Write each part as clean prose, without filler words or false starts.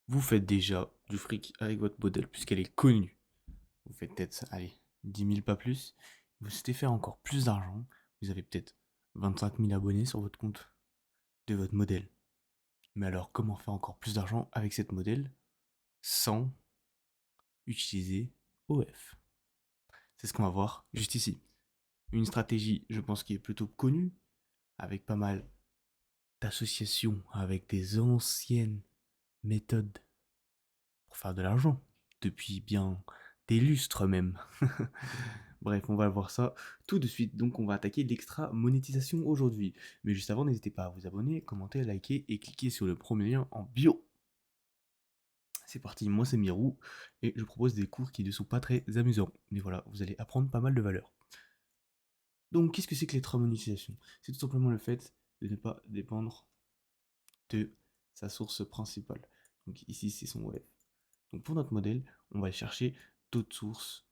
Vous faites déjà du fric avec votre modèle puisqu'elle est connue. Vous faites peut-être, allez, 10 000 pas plus. Vous souhaitez faire encore plus d'argent. Vous avez peut-être 25 000 abonnés sur votre compte de votre modèle. Mais alors, comment faire encore plus d'argent avec cette modèle sans utiliser OF? C'est ce qu'on va voir juste ici. Une stratégie, je pense, qui est plutôt connue, avec pas mal d'associations, avec des anciennes méthodes pour faire de l'argent, depuis bien des lustres même. Bref, on va voir ça tout de suite. Donc, on va attaquer l'extra monétisation aujourd'hui. Mais juste avant, n'hésitez pas à vous abonner, commenter, liker et cliquer sur le premier lien en bio. C'est parti, moi c'est Mirou et je propose des cours qui ne sont pas très amusants. Mais voilà, vous allez apprendre pas mal de valeurs. Donc, qu'est-ce que c'est que l'extra monétisation? C'est tout simplement le fait de ne pas dépendre de sa source principale. Donc, ici, c'est son web. Donc, pour notre modèle, on va chercher d'autres sources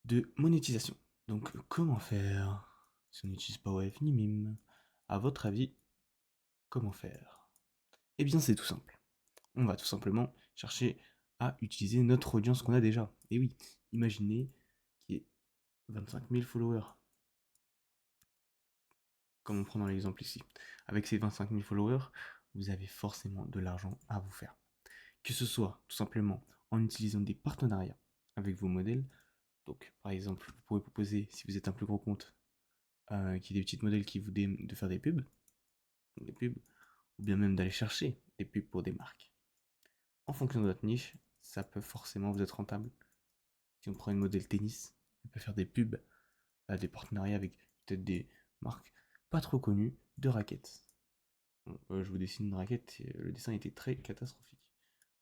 de monétisation. Donc, comment faire si on n'utilise pas OF ni MIM? À votre avis, comment faire? Eh bien, c'est tout simple. On va tout simplement chercher à utiliser notre audience qu'on a déjà. Et oui, imaginez qu'il y ait 25 000 followers, comme on prend dans l'exemple ici. Avec ces 25 000 followers, vous avez forcément de l'argent à vous faire. Que ce soit tout simplement en utilisant des partenariats avec vos modèles. Donc, par exemple, vous pouvez proposer, si vous êtes un plus gros compte, qui est des petits modèles qui vous de faire des pubs, ou bien même d'aller chercher des pubs pour des marques. En fonction de votre niche, ça peut forcément vous être rentable. Si on prend une modèle tennis, on peut faire des pubs, des partenariats avec peut-être des marques pas trop connues de raquettes. Bon, je vous dessine une raquette, le dessin était très catastrophique.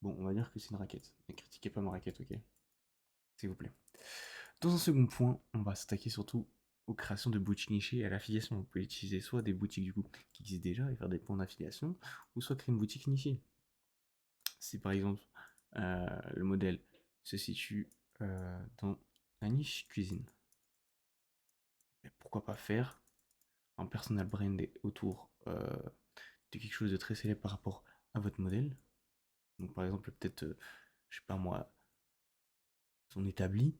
Bon, on va dire que c'est une raquette. Ne critiquez pas ma raquette, ok? S'il vous plaît. Dans un second point, on va s'attaquer surtout aux créations de boutiques nichées et à l'affiliation. Vous pouvez utiliser soit des boutiques du coup qui existent déjà et faire des points d'affiliation, ou soit créer une boutique nichée. Si par exemple le modèle se situe dans la niche cuisine, mais pourquoi pas faire un personal brand autour de quelque chose de très célèbre par rapport à votre modèle. Donc par exemple peut-être, je sais pas moi, son établi,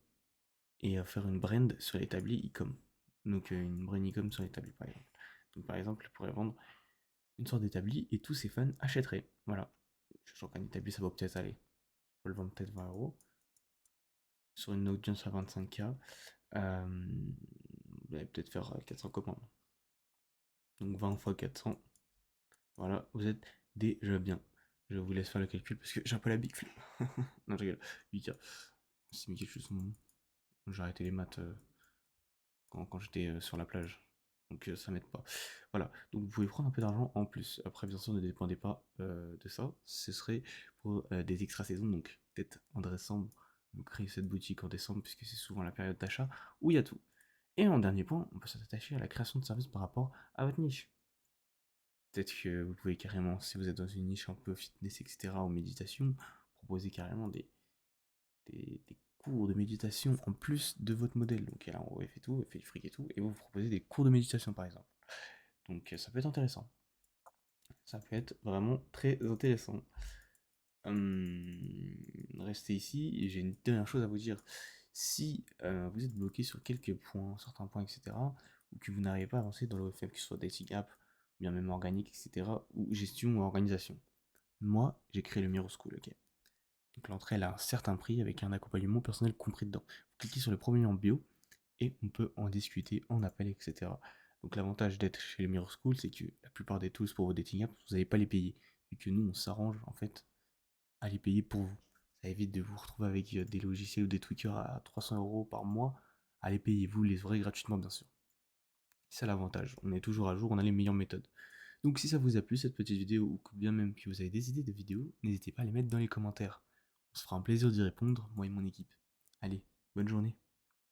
et faire une brand sur l'établi e-com. Donc une brand e-com sur l'établi par exemple. Donc par exemple, il pourrait vendre une sorte d'établi et tous ses fans achèteraient. Voilà. Je sens qu'un établi ça vaut peut-être aller. On peut le vendre peut-être 20 € sur une audience à 25K. Vous allez peut-être faire 400 commandes. Donc 20 fois 400. Voilà, vous êtes déjà bien. Je vous laisse faire le calcul parce que j'ai un peu la big flemme. Non, je rigole. 8K. C'est mis quelque chose. J'ai arrêté les maths quand j'étais sur la plage. Donc ça m'aide pas. Voilà, donc vous pouvez prendre un peu d'argent en plus. Après, bien sûr, ne dépendez pas de ça. Ce serait pour des extra saisons. Donc peut-être en décembre, vous créez cette boutique en décembre, puisque c'est souvent la période d'achat où il y a tout. Et en dernier point, on peut s'attacher à la création de services par rapport à votre niche. Peut-être que vous pouvez carrément, si vous êtes dans une niche un peu fitness, etc., ou méditation, proposer carrément des cours de méditation en plus de votre modèle. Donc elle, en fait tout, elle fait du fric et tout, et vous proposez des cours de méditation par exemple. Donc ça peut être intéressant. Ça peut être vraiment très intéressant. Restez ici, et j'ai une dernière chose à vous dire. Si vous êtes bloqué sur quelques points, certains points, etc., ou que vous n'arrivez pas à avancer dans le fait que ce soit dating app, ou bien même organique, etc., ou gestion ou organisation, moi, j'ai créé le Miro School, ok. Donc l'entrée, elle a un certain prix avec un accompagnement personnel compris dedans. Vous cliquez sur le premier lien en bio et on peut en discuter en appel, etc. Donc l'avantage d'être chez le Mirror School, c'est que la plupart des tools pour vos dating apps, vous n'allez pas les payer. Vu que nous, on s'arrange en fait à les payer pour vous. Ça évite de vous retrouver avec des logiciels ou des tweakers à 300 € par mois à les payer. Vous les aurez gratuitement, bien sûr. C'est ça l'avantage. On est toujours à jour, on a les meilleures méthodes. Donc si ça vous a plu cette petite vidéo, ou que bien même que vous avez des idées de vidéos, n'hésitez pas à les mettre dans les commentaires. On se fera un plaisir d'y répondre, moi et mon équipe. Allez, bonne journée.